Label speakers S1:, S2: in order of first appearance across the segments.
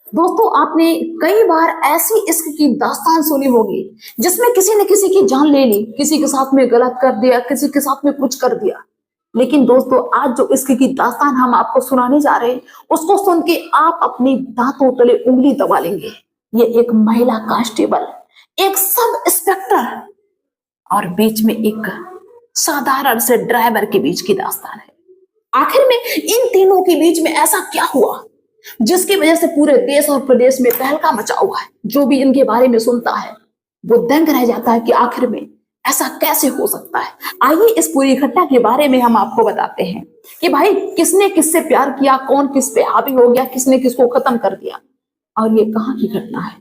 S1: दोस्तों, आपने कई बार ऐसी इश्क की दास्तान सुनी होगी जिसमें किसी ने किसी की जान ले ली, किसी के साथ में गलत कर दिया, किसी के साथ में कुछ कर दिया। लेकिन दोस्तों, आज जो इश्क की दास्तान हम आपको सुनाने जा रहे हैं, उसको सुन के आप अपनी दांतों तले उंगली दबा लेंगे। ये एक महिला कांस्टेबल, एक सब इंस्पेक्टर और बीच में एक साधारण से ड्राइवर के बीच की दास्तान है। आखिर में इन तीनों के बीच में ऐसा क्या हुआ जिसकी वजह से पूरे देश और प्रदेश में तहलका मचा हुआ है। जो भी इनके बारे में सुनता है वो दंग रह जाता है कि आखिर में ऐसा कैसे हो सकता है। आइए इस पूरी घटना के बारे में हम आपको बताते हैं कि भाई किसने किससे प्यार किया, कौन किस पे हावी हो गया, किसने किसको खत्म कर दिया और ये कहाँ की घटना है।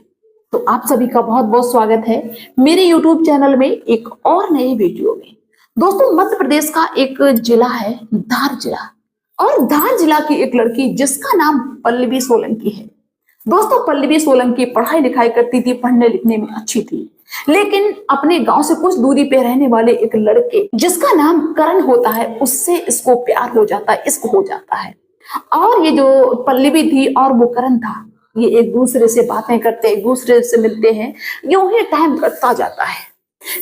S1: तो आप सभी का बहुत बहुत स्वागत है मेरे YouTube चैनल में एक और नए वीडियो में। दोस्तों, मध्य प्रदेश का एक जिला है धार जिला, और धार जिला की एक लड़की जिसका नाम पल्लवी सोलंकी है। दोस्तों, पल्लवी सोलंकी पढ़ाई लिखाई करती थी, पढ़ने लिखने में अच्छी थी, लेकिन अपने गांव से कुछ दूरी पे रहने वाले एक लड़के जिसका नाम करण होता है, उससे इसको प्यार हो जाता है, इश्क हो जाता है। और ये जो पल्लवी थी और वो करण था, ये एक दूसरे से बातें करते, एक दूसरे से मिलते हैं, यूं ही टाइम कटता जाता है।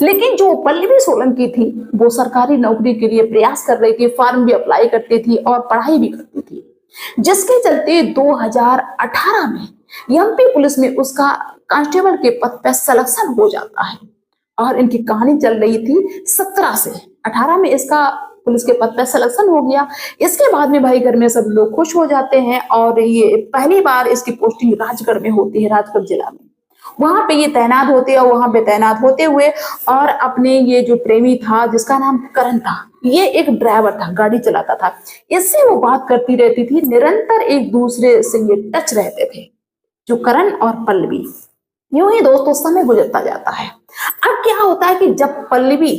S1: लेकिन जो पल्लवी सोलंकी थी वो सरकारी नौकरी के लिए प्रयास कर रही थी, फॉर्म भी अप्लाई करती थी और पढ़ाई भी करती थी, जिसके चलते 2018 में एमपी पुलिस में उसका कांस्टेबल के पद पर सिलेक्शन हो जाता है। और इनकी कहानी चल रही थी 17 से 18 में इसका पुलिस के पद पर सिलेक्शन हो गया। इसके बाद में भाई घर में सब लोग खुश हो जाते हैं और ये पहली बार इसकी पोस्टिंग राजगढ़ में होती है, राजगढ़ जिला में। वहां पे ये तैनात होते हैं, वहां पे तैनात होते हुए और अपने ये जो प्रेमी था जिसका नाम करण था, ये एक ड्राइवर था, गाड़ी चलाता था, इससे वो बात करती रहती थी, निरंतर एक दूसरे से ये टच रहते थे, जो करण और पल्लवी। यूं ही दोस्तों समय गुजरता जाता है। अब क्या होता है कि जब पल्लवी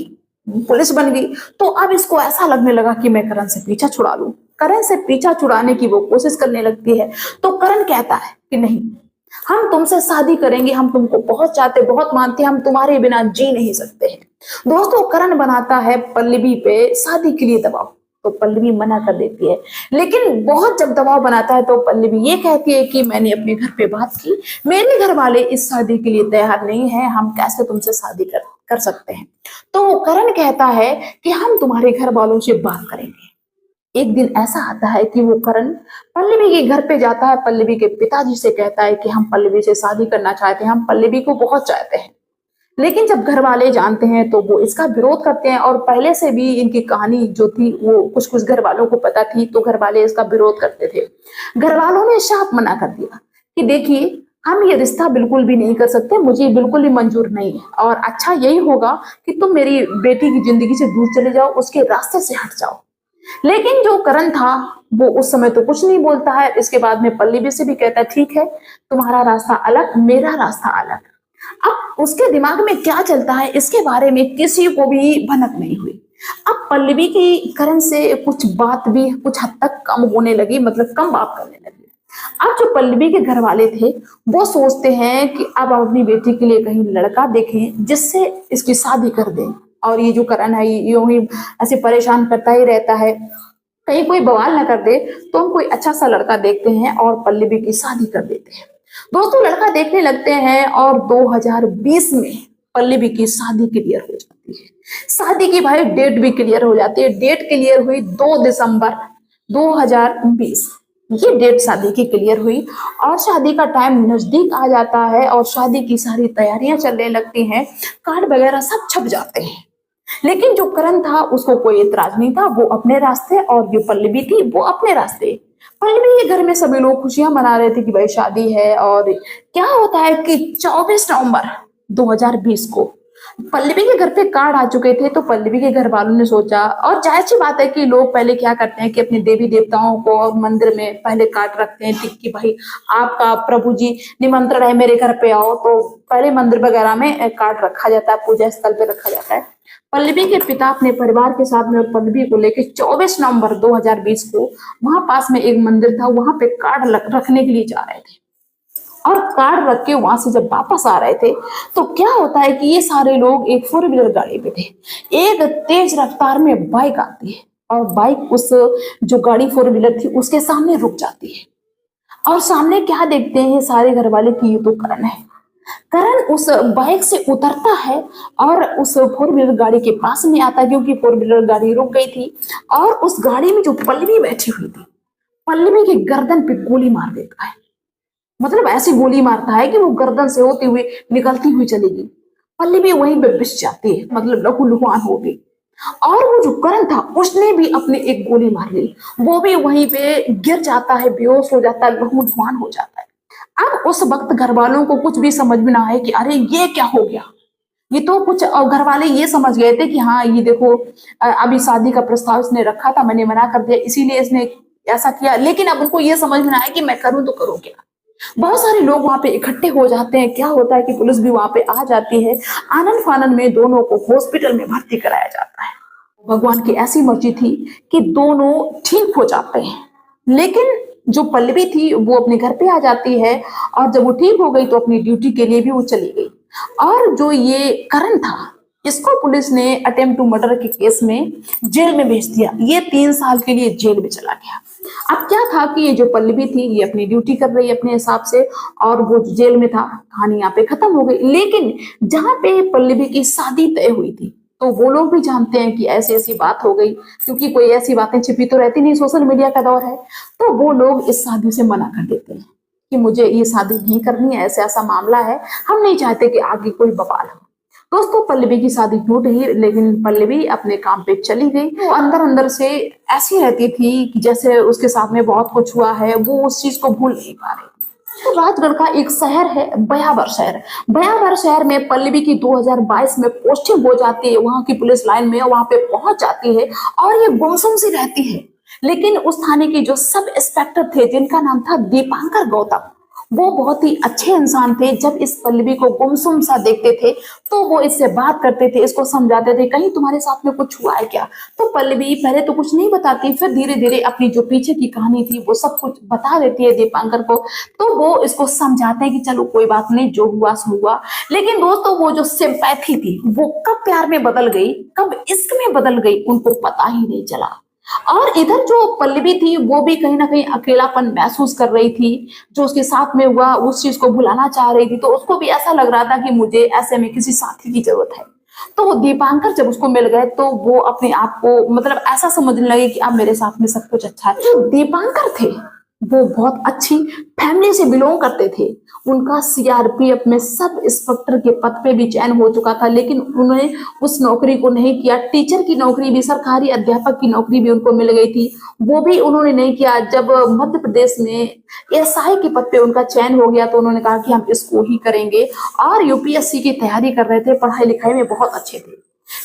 S1: पुलिस बन गई तो अब इसको ऐसा लगने लगा कि मैं करण से पीछा छुड़ा लूं। करण से पीछा छुड़ाने की वो कोशिश करने लगती है तो करण कहता है कि नहीं, हम तुमसे शादी करेंगे, हम तुमको बहुत चाहते, बहुत मानते हैं, हम तुम्हारे बिना जी नहीं सकते हैं। दोस्तों, करण बनाता है पल्लवी पे शादी के लिए दबाव, तो पल्लवी मना कर देती है। लेकिन बहुत जब दबाव बनाता है तो पल्लवी ये कहती है कि मैंने अपने घर पे बात की, मेरे घर वाले इस शादी के लिए तैयार नहीं है, हम कैसे तुमसे शादी कर सकते हैं। तो करण कहता है कि हम तुम्हारे घर वालों से बात करेंगे। एक दिन ऐसा आता है कि वो करण पल्लवी के घर पे जाता है, पल्लवी के पिताजी से कहता है कि हम पल्लवी से शादी करना चाहते हैं, हम पल्लवी को बहुत चाहते हैं। लेकिन जब घर वाले जानते हैं तो वो इसका विरोध करते हैं, और पहले से भी इनकी कहानी जो थी वो कुछ कुछ घर वालों को पता थी, तो घर वाले इसका विरोध करते थे। घर वालों ने साफ मना कर दिया कि देखिए, हम ये रिश्ता बिल्कुल भी नहीं कर सकते, मुझे बिल्कुल भी मंजूर नहीं है, और अच्छा यही होगा कि तुम मेरी बेटी की जिंदगी से दूर चले जाओ, उसके रास्ते से हट जाओ। लेकिन जो करण था वो उस समय तो कुछ नहीं बोलता है। इसके बाद में पल्लवी से भी कहता है ठीक है, तुम्हारा रास्ता अलग, मेरा रास्ता अलग। अब उसके दिमाग में क्या चलता है इसके बारे में किसी को भी भनक नहीं हुई। अब पल्लवी की करण से कुछ बात भी कुछ हद तक कम होने लगी, मतलब कम बात करने लगी। अब जो पल्लवी के घर वाले थे वो सोचते हैं कि अब अपनी बेटी के लिए कहीं लड़का देखें जिससे इसकी शादी कर दें। और ये जो करण है यूं ही ऐसे परेशान करता ही रहता है, कहीं कोई बवाल ना कर दे तो हम कोई अच्छा सा लड़का देखते हैं और पल्लवी की शादी कर देते हैं। दोस्तों, लड़का देखने लगते हैं और 2020 में पल्लवी की शादी क्लियर हो जाती है। शादी की भाई डेट भी क्लियर हो जाती है। डेट क्लियर हुई 2 दिसंबर 2020, ये डेट शादी की क्लियर हुई और शादी का टाइम नजदीक आ जाता है और शादी की सारी तैयारियां चलने लगती हैं, कार्ड वगैरह सब छप जाते हैं। लेकिन जो करण था उसको कोई इतराज नहीं था, वो अपने रास्ते और जो पल्लवी थी वो अपने रास्ते। पल्लवी के घर में सभी लोग खुशियां मना रहे थे कि भाई शादी है। और क्या होता है कि 24 नवंबर 2020 को पल्लवी के घर पे कार्ड आ चुके थे, तो पल्लवी के घर वालों ने सोचा, और जाहिर सी बात है कि लोग पहले क्या करते हैं कि अपने देवी देवताओं को और मंदिर में पहले कार्ड रखते हैं कि भाई आपका प्रभु जी निमंत्रण है, मेरे घर पे आओ, तो पहले मंदिर वगैरह में कार्ड रखा जाता है, पूजा स्थल पे रखा जाता है। पल्लवी के पिता अपने परिवार के साथ में और पल्लवी को लेकर 24 नवंबर 2020 को वहां पास में एक मंदिर था, वहां पे कार्ड रखने के लिए जा रहे थे। और कार्ड रख के वहां से जब वापस आ रहे थे तो क्या होता है कि ये सारे लोग एक 4 व्हीलर गाड़ी पे थे। एक तेज रफ्तार में बाइक आती है और बाइक उस जो गाड़ी 4 व्हीलर थी उसके सामने रुक जाती है। और सामने क्या देखते हैं सारे घर वाले कि ये तो करण है। करण उस बाइक से उतरता है और उस फोर व्हीलर गाड़ी के पास में आता है, क्योंकि फोर व्हीलर गाड़ी रुक गई थी। और उस गाड़ी में जो पल्लवी बैठी हुई थी, पल्लवी की गर्दन पे गोली मार देता है। मतलब ऐसी गोली मारता है कि वो गर्दन से होती हुई निकलती हुई चलेगी। पल्लवी वहीं पे बिस जाती है, मतलब लहूलुहान हो गई। और वो जो करण था उसने भी अपने एक गोली मार ली, वो भी वहीं पे गिर जाता है, बेहोश हो जाता है, लहूलुहान हो जाता है। अब उस वक्त घर वालों को कुछ भी समझ में ना आए कि अरे ये क्या हो गया। ये तो कुछ घर वाले ये समझ गए थे कि हाँ ये देखो अभी शादी का प्रस्ताव इसने रखा था, मैंने मना कर दिया इसीलिए इसने ऐसा किया। लेकिन अब उनको ये समझ में ना आया कि मैं करूं तो करूं क्या। बहुत सारे लोग वहां पे इकट्ठे हो जाते हैं। क्या होता है कि पुलिस भी वहां पे आ जाती है। आनन फानन में दोनों को हॉस्पिटल में भर्ती कराया जाता है। भगवान की ऐसी मर्जी थी कि दोनों ठीक हो जाते हैं। लेकिन जो पल्लवी थी वो अपने घर पे आ जाती है, और जब वो ठीक हो गई तो अपनी ड्यूटी के लिए भी वो चली गई। और जो ये करण था, इसको पुलिस ने अटेम्प्ट टू मर्डर के केस में जेल में भेज दिया। ये 3 साल के लिए जेल में चला गया। अब क्या था कि ये जो पल्लवी थी ये अपनी ड्यूटी कर रही है अपने हिसाब से, और वो जेल में था। कहानी यहाँ पे खत्म हो गई। लेकिन जहां पे पल्लवी की शादी तय हुई थी, तो वो लोग भी जानते हैं कि ऐसी ऐसी बात हो गई, क्योंकि कोई ऐसी बातें छिपी तो रहती नहीं, सोशल मीडिया का दौर है। तो वो लोग इस शादी से मना कर देते हैं कि मुझे ये शादी नहीं करनी है, ऐसा ऐसा मामला है, हम नहीं चाहते कि आगे कोई बवाल हो। दोस्तों पल्लवी की शादी टूट गई, लेकिन पल्लवी अपने काम पे चली गई। वो अंदर अंदर से ऐसी रहती थी कि जैसे उसके साथ में बहुत कुछ हुआ है, वो उस चीज को भूल नहीं पा रही। तो राजगढ़ का एक शहर है बयावर शहर। बयावर शहर में पल्लवी की 2022 में पोस्टिंग हो जाती है, वहां की पुलिस लाइन में वहां पे पहुंच जाती है, और ये गुमसुम सी रहती है। लेकिन उस थाने के जो सब इंस्पेक्टर थे, जिनका नाम था दीपांकर गौतम, वो बहुत ही अच्छे इंसान थे। जब इस पल्लवी को गुमसुम सा देखते थे तो वो इससे बात करते थे, इसको समझाते थे कहीं तुम्हारे साथ में कुछ हुआ है क्या। तो पल्लवी पहले तो कुछ नहीं बताती, फिर धीरे धीरे अपनी जो पीछे की कहानी थी वो सब कुछ बता देती है दीपांकर को। तो वो इसको समझाते हैं कि चलो कोई बात नहीं, जो हुआ सो हुआ। लेकिन दोस्तों वो जो सिंपैथी थी वो कब प्यार में बदल गई, कब इश्क में बदल गई, उनको पता ही नहीं चला। और इधर जो पल्लवी थी वो भी कहीं ना कहीं अकेलापन महसूस कर रही थी। जो उसके साथ में हुआ उस चीज को भुलाना चाह रही थी, तो उसको भी ऐसा लग रहा था कि मुझे ऐसे में किसी साथी की जरूरत है। तो वो दीपांकर जब उसको मिल गए तो वो अपने आप को मतलब ऐसा समझने लगे कि अब मेरे साथ में सब कुछ अच्छा है। जो दीपांकर थे वो बहुत अच्छी फैमिली से बिलोंग करते थे। उनका सीआरपीएफ में सब इंस्पेक्टर के पद पे भी चयन हो चुका था, लेकिन उन्होंने उस नौकरी को नहीं किया। टीचर की नौकरी भी, सरकारी अध्यापक की नौकरी भी उनको मिल गई थी, वो भी उन्होंने नहीं किया। जब मध्य प्रदेश में एसआई के पद पे उनका चयन हो गया तो उन्होंने कहा कि हम इसको ही करेंगे। और यूपीएससी की तैयारी कर रहे थे, पढ़ाई लिखाई में बहुत अच्छे थे।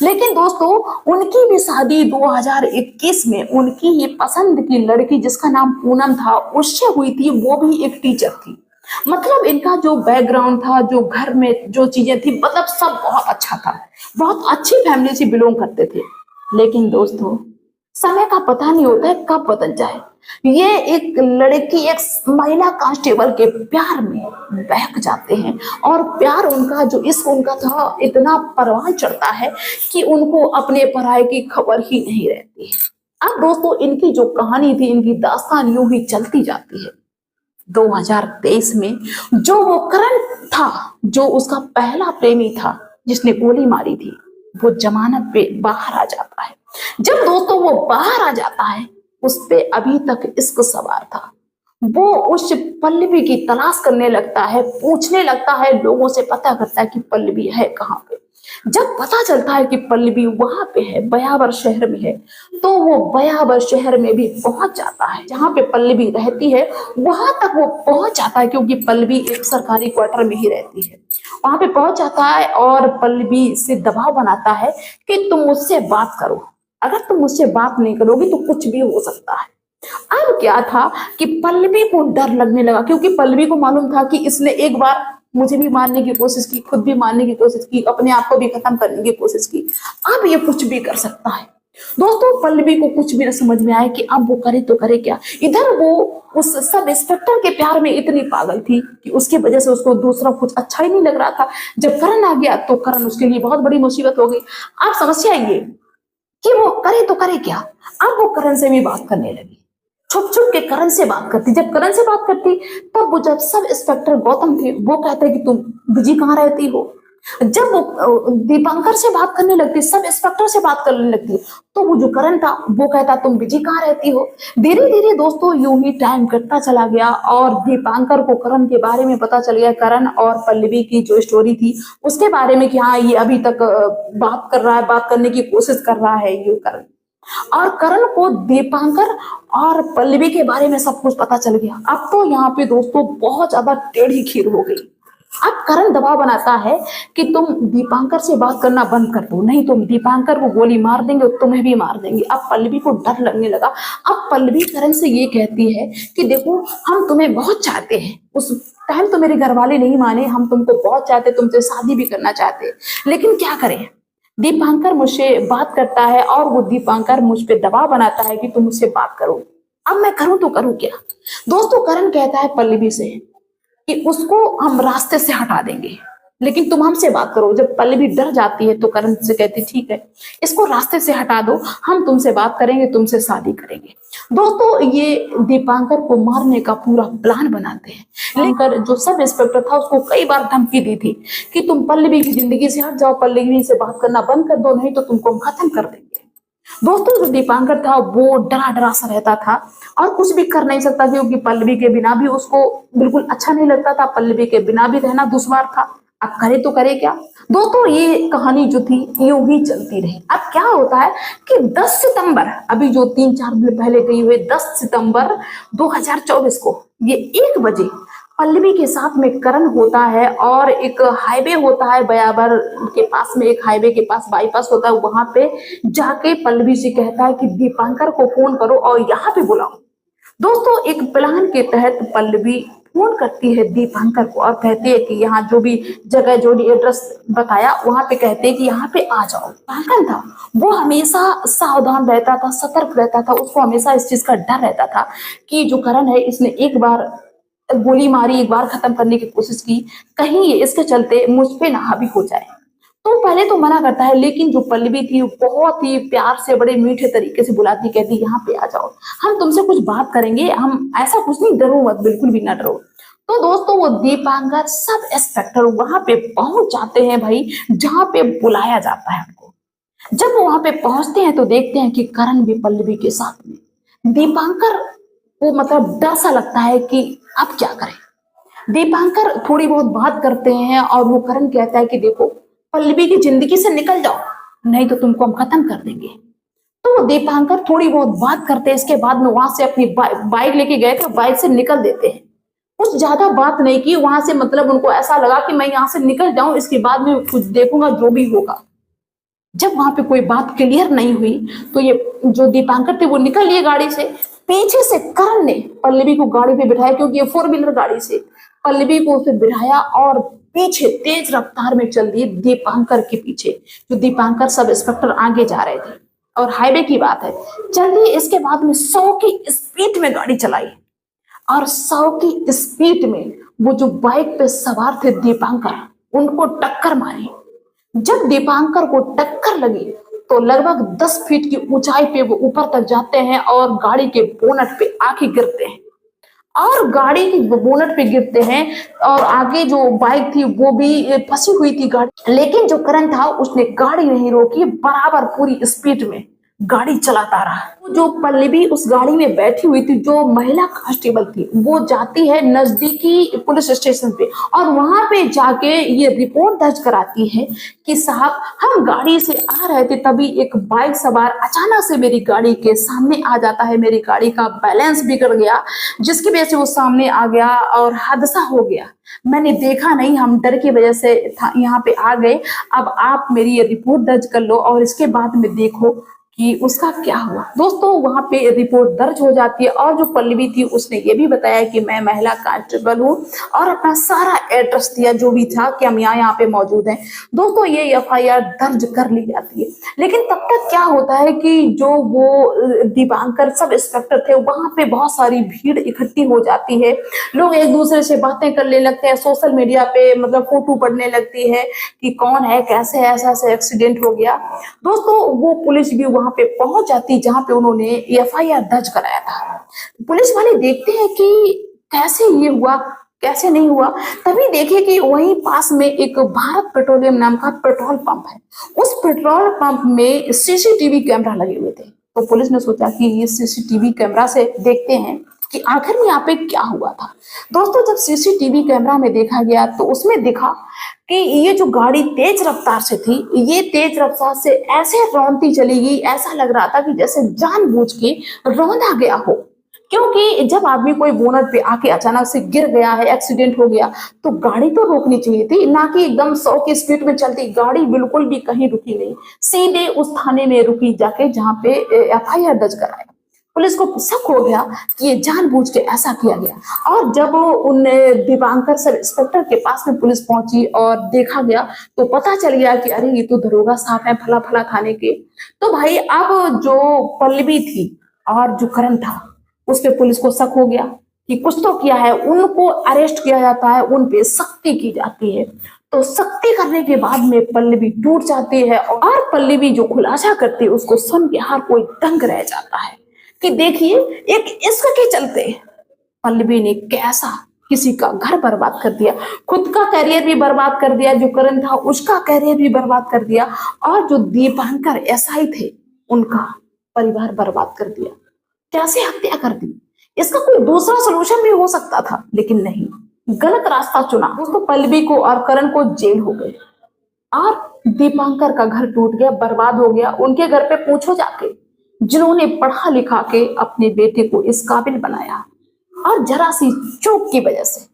S1: लेकिन दोस्तों उनकी भी शादी 2021 में उनकी ही पसंद की लड़की जिसका नाम पूनम था उससे हुई थी। वो भी एक टीचर थी। मतलब इनका जो बैकग्राउंड था, जो घर में जो चीजें थी, मतलब सब बहुत अच्छा था। बहुत अच्छी फैमिली से बिलोंग करते थे। लेकिन दोस्तों समय का पता नहीं होता है कब बदल जाए। ये एक लड़की एक महिला कांस्टेबल के प्यार में बहक जाते हैं, और प्यार उनका जो इश्क उनका था इतना परवान चढ़ता है कि उनको अपने पराये की खबर ही नहीं रहती है। अब दोस्तों इनकी जो कहानी थी, इनकी दास्तान यूं ही चलती जाती है। 2023 में जो वो करण था, जो उसका पहला प्रेमी था जिसने गोली मारी थी, वो जमानत पे बाहर आ जाता है। जब दोस्तों वो बाहर आ जाता है, उस पे अभी तक इश्क सवार था। वो उस पल्लवी की तलाश करने लगता है, पूछने लगता है, लोगों से पता करता है कि पल्लवी है कहाँ पे। जब पता चलता है कि पल्लवी वहां पे है, बयावर शहर में है, तो वो बयावर शहर में भी पहुंच जाता है। जहां पे पल्लवी रहती है वहां तक वो पहुंच जाता है, क्योंकि पल्लवी एक सरकारी क्वार्टर में ही रहती है। वहां पे पहुंच जाता है और पल्लवी से दबाव बनाता है कि तुम मुझसे बात करो, अगर तुम मुझसे बात नहीं करोगी तो कुछ भी हो सकता है। अब क्या था कि पल्लवी को डर लगने लगा, क्योंकि पल्लवी को मालूम था कि इसने एक बार मुझे भी मारने की कोशिश की, खुद भी मारने की कोशिश की, अपने आप को भी खत्म करने की कोशिश की। अब ये कुछ भी कर सकता है। दोस्तों पल्लवी को कुछ भी न समझ में आया कि अब वो करे तो करे क्या। इधर वो उस सब इंस्पेक्टर के प्यार में इतनी पागल थी कि उसकी वजह से उसको दूसरा कुछ अच्छा ही नहीं लग रहा था। जब करण आ गया तो करण उसके लिए बहुत बड़ी मुसीबत हो गई। अब समस्या ये कि वो करे तो करे क्या। अब वो करण से भी बात करने लगी। छुप छुप के करण से बात करती। जब करण से बात करती तब वो, जब सब इंस्पेक्टर गौतम थे वो कहते कि तुम बिजी कहाँ रहती हो। जब वो दीपांकर से बात करने लगती, सब इंस्पेक्टर से बात करने लगती, तो वो जो करण था वो कहता तुम बिजी कहाँ रहती हो। धीरे धीरे दोस्तों यूं ही टाइम कटता चला गया और दीपांकर को करण के बारे में पता चल गया। करण और पल्लवी की जो स्टोरी थी उसके बारे में कि हाँ ये अभी तक बात कर रहा है, बात करने की कोशिश कर रहा है ये करण। और करण को दीपांकर और पल्लवी के बारे में सब कुछ पता चल गया। अब तो यहाँ पे दोस्तों बहुत ज्यादा टेढ़ी खीर हो गई। अब करण दबाव बनाता है कि तुम दीपांकर से बात करना बंद कर दो, नहीं तुम दीपांकर को गोली मार देंगे और तुम्हें भी मार देंगे। अब पल्लवी को डर लगने लगा। अब पल्लवी करण से ये कहती है कि देखो हम तुम्हें बहुत चाहते हैं, उस टाइम तो मेरे घर वाले नहीं माने, हम तुमको बहुत चाहते, तुमसे शादी भी करना चाहते, लेकिन क्या करें। दीपांकर मुझसे बात करता है और वो दीपांकर मुझ पे दबाव बनाता है कि तुम मुझसे बात करो। अब मैं करूं तो करूं क्या। दोस्तों करण कहता है पल्लवी से कि उसको हम रास्ते से हटा देंगे, लेकिन तुम हमसे बात करो। जब पल्लवी डर जाती है तो करण से कहती ठीक है इसको रास्ते से हटा दो, हम तुमसे बात करेंगे, तुमसे शादी करेंगे। दोस्तों ये दीपांकर को मारने का पूरा प्लान बनाते हैं। लेकिन जो सब इंस्पेक्टर था उसको कई बार धमकी दी थी कि तुम पल्लवी की जिंदगी से हट जाओ, पल्लवी से बात करना बंद कर दो, नहीं तो तुमको हम खत्म कर देंगे। दोस्तों जो दीपांकर था वो डरा डरा सा रहता था और कुछ भी कर नहीं सकता, क्योंकि पल्लवी के बिना भी उसको बिल्कुल अच्छा नहीं लगता था, पल्लवी के बिना भी रहना दुश्वार था। अब करे तो करे क्या। दोस्तों ये कहानी जो थी यूं ही चलती रही। अब क्या होता है कि 10 सितंबर, अभी जो 3-4 दिन पहले गई हुए 10 सितंबर 2024 को ये 1 बजे पल्लवी के साथ में करण होता है और एक हाईवे होता है बयाबर के पास में, एक हाईवे के पास बाईपास होता है, वहां पे जाके पल्लवी से कहता है कि दीपांकर को फोन करो और यहाँ पे बुलाओ। दोस्तों एक प्लान के तहत पल्लवी फोन करती है दीपांकर को और कहती है कि यहाँ जो भी जगह जो भी एड्रेस बताया वहां पे कहते हैं कि यहाँ पे आ जाओ। दीपांकर था वो हमेशा सावधान रहता था, सतर्क रहता था, उसको हमेशा इस चीज का डर रहता था कि जो करण है इसने एक बार गोली मारी, एक बार खत्म करने की कोशिश की, कहीं ये इसके चलते मुझ पे ना हावी हो जाए। तो पहले तो मना करता है, लेकिन जो पल्लवी थी वो बहुत ही प्यार से बड़े मीठे तरीके से बुलाती, कहती यहाँ पे आ जाओ, हम तुमसे कुछ बात करेंगे, हम ऐसा कुछ नहीं, डरो मत, बिल्कुल भी ना डरो। तो दोस्तों वो दीपांकर सब इंस्पेक्टर वहां पे पहुंच जाते हैं भाई, जहां पे बुलाया जाता है उनको। जब वो वहां पे पहुंचते हैं तो देखते हैं कि करण भी पल्लवी के साथ में। दीपांकर को मतलब डर सा लगता है कि अब क्या करें। दीपांकर थोड़ी बहुत बात करते हैं और वो करण कहता है कि देखो पल्लवी की जिंदगी से निकल जाओ, नहीं तो तुमको हम खत्म कर देंगे। तो वो दीपांकर थोड़ी बहुत बात करते हैं, इसके बाद में वहां से अपनी बाइक लेके गए थे, बाइक से निकल देते हैं। कुछ ज्यादा बात नहीं की वहां से, मतलब उनको ऐसा लगा कि मैं यहाँ से निकल जाऊं, इसके बाद में कुछ देखूंगा जो भी होगा। जब वहां पे कोई बात क्लियर नहीं हुई तो ये जो दीपांकर थे वो निकल लिए गाड़ी से। पीछे से करण ने पल्लवी को गाड़ी पे बिठाया, क्योंकि ये 4 व्हीलर गाड़ी से पल्लवी को उसे बिठाया और पीछे तेज रफ्तार में चल दिए दीपांकर के पीछे। जो दीपांकर सब इंस्पेक्टर आगे जा रहे थे और हाईवे की बात है, चल दिए। इसके बाद में 100 की स्पीड में गाड़ी चलाई और 100 की स्पीड में वो जो बाइक पे सवार थे दीपांकर, उनको टक्कर मारी। जब दीपांकर को टक्कर लगी तो लगभग 10 फीट की ऊंचाई पे वो ऊपर तक जाते हैं और गाड़ी के बोनट पे आके गिरते हैं और गाड़ी के बोनट पे गिरते हैं और आगे जो बाइक थी वो भी फंसी हुई थी गाड़ी। लेकिन जो करण था उसने गाड़ी नहीं रोकी, बराबर पूरी स्पीड में गाड़ी चलाता रहा। जो पल्लवी उस गाड़ी में बैठी हुई थी, जो महिला कांस्टेबल थी, वो जाती है नजदीकी पुलिस स्टेशन पे और वहां पे जाके ये रिपोर्ट दर्ज कराती है कि साहब हम गाड़ी से आ रहे थे, तभी एक बाइक सवार अचानक से मेरी गाड़ी के सामने आ जाता है, मेरी गाड़ी का बैलेंस बिगड़ गया, जिसकी वजह से वो सामने आ गया और हादसा हो गया। मैंने देखा नहीं, हम डर की वजह से यहाँ पे आ गए। अब आप मेरी ये रिपोर्ट दर्ज कर लो और इसके बाद में देखो कि उसका क्या हुआ। दोस्तों वहां पे रिपोर्ट दर्ज हो जाती है और जो पल्लवी थी उसने ये भी बताया कि मैं महिला कांस्टेबल हूँ और अपना सारा एड्रेस दिया जो भी था कि हम यहाँ पे मौजूद हैं। दोस्तों ये FIR दर्ज कर ली जाती है। लेकिन तब तक क्या होता है कि जो वो दीपांकर सब इंस्पेक्टर थे वहां पे बहुत सारी भीड़ इकट्ठी हो जाती है, लोग एक दूसरे से बातें करने लगते हैं, सोशल मीडिया पे मतलब फोटो पड़ने लगती है कि कौन है, कैसे है, ऐसा ऐसा एक्सीडेंट हो गया। दोस्तों वो पुलिस भी वहां पे पहुंच जाती जहां पे उन्होंने एफआईआर दर्ज कराया था। पुलिस वाले देखते हैं कि कैसे ये हुआ, कैसे नहीं हुआ। तभी देखे कि वहीं पास में एक भारत पेट्रोलियम नाम का पेट्रोल पंप है। उस पेट्रोल पंप में सीसीटीवी कैमरा लगे हुए थे। तो पुलिस ने सोचा कि ये सीसीटीवी कैमरा से देखते हैं कि आखिर में यहाँ पे क्या हुआ था। दोस्तों, जब सीसीटीवी कैमरा में देखा गया तो उसमें दिखा कि ये जो गाड़ी तेज रफ्तार से थी, ये तेज रफ्तार से ऐसे रौंदती चली गई, ऐसा लग रहा था कि जैसे जानबूझ के रौंदा गया हो। क्योंकि जब आदमी कोई बोनट पे आके अचानक से गिर गया है, एक्सीडेंट हो गया, तो गाड़ी तो रोकनी चाहिए थी, ना कि एकदम 100 की स्पीड में चलती। गाड़ी बिल्कुल भी कहीं रुकी नहीं, सीधे उस थाने में रुकी जाके जहां पे एफआईआर दर्ज कराया। पुलिस को शक हो गया कि ये जानबूझ के ऐसा किया गया। और जब उन दिवांकर सब इंस्पेक्टर के पास में पुलिस पहुंची और देखा गया तो पता चल गया कि अरे ये तो दरोगा साहब है फला फला थाने के। तो भाई अब जो पल्लवी थी और जो करण था, उस पे पुलिस को शक हो गया कि कुछ तो किया है, उनको अरेस्ट किया जाता है, उन पे सख्ती की जाती है। तो सख्ती करने के बाद में पल्लवी टूट जाती है और पल्लवी जो खुलासा करती है उसको सुन के हर कोई दंग रह जाता है कि देखिए एक इश्क के चलते पल्लवी ने कैसा किसी का घर बर्बाद कर दिया, खुद का करियर भी बर्बाद कर दिया, जो करण था उसका करियर भी बर्बाद कर दिया, और जो दीपांकर एसआई थे उनका परिवार बर्बाद कर दिया। कैसे हत्या कर दी? इसका कोई दूसरा सोल्यूशन भी हो सकता था, लेकिन नहीं, गलत रास्ता चुना। दोस्तों, पल्लवी को और करण को जेल हो गए और दीपांकर का घर टूट गया, बर्बाद हो गया। उनके घर पे पूछो जाके, जिन्होंने पढ़ा लिखा के अपने बेटे को इस काबिल बनाया, और जरा सी चूक की वजह से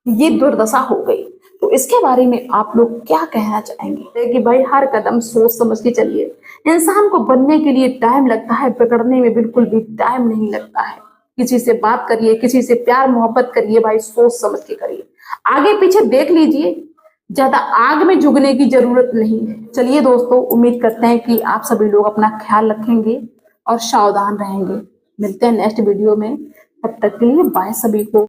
S1: ये दुर्दशा हो गई। तो इसके बारे में आप लोग क्या कहना चाहेंगे? कि भाई हर कदम सोच समझ के चलिए। इंसान को बनने के लिए टाइम लगता है, बिगड़ने में बिल्कुल भी टाइम नहीं लगता है। किसी से बात करिए, किसी से प्यार मोहब्बत करिए, भाई सोच समझ के करिए। आगे पीछे देख लीजिए, ज्यादा आग में झुकने की जरूरत नहीं है। चलिए दोस्तों, उम्मीद करते हैं कि आप सभी लोग अपना ख्याल रखेंगे और सावधान रहेंगे। मिलते हैं नेक्स्ट वीडियो में, तब तक के लिए बाय सभी को।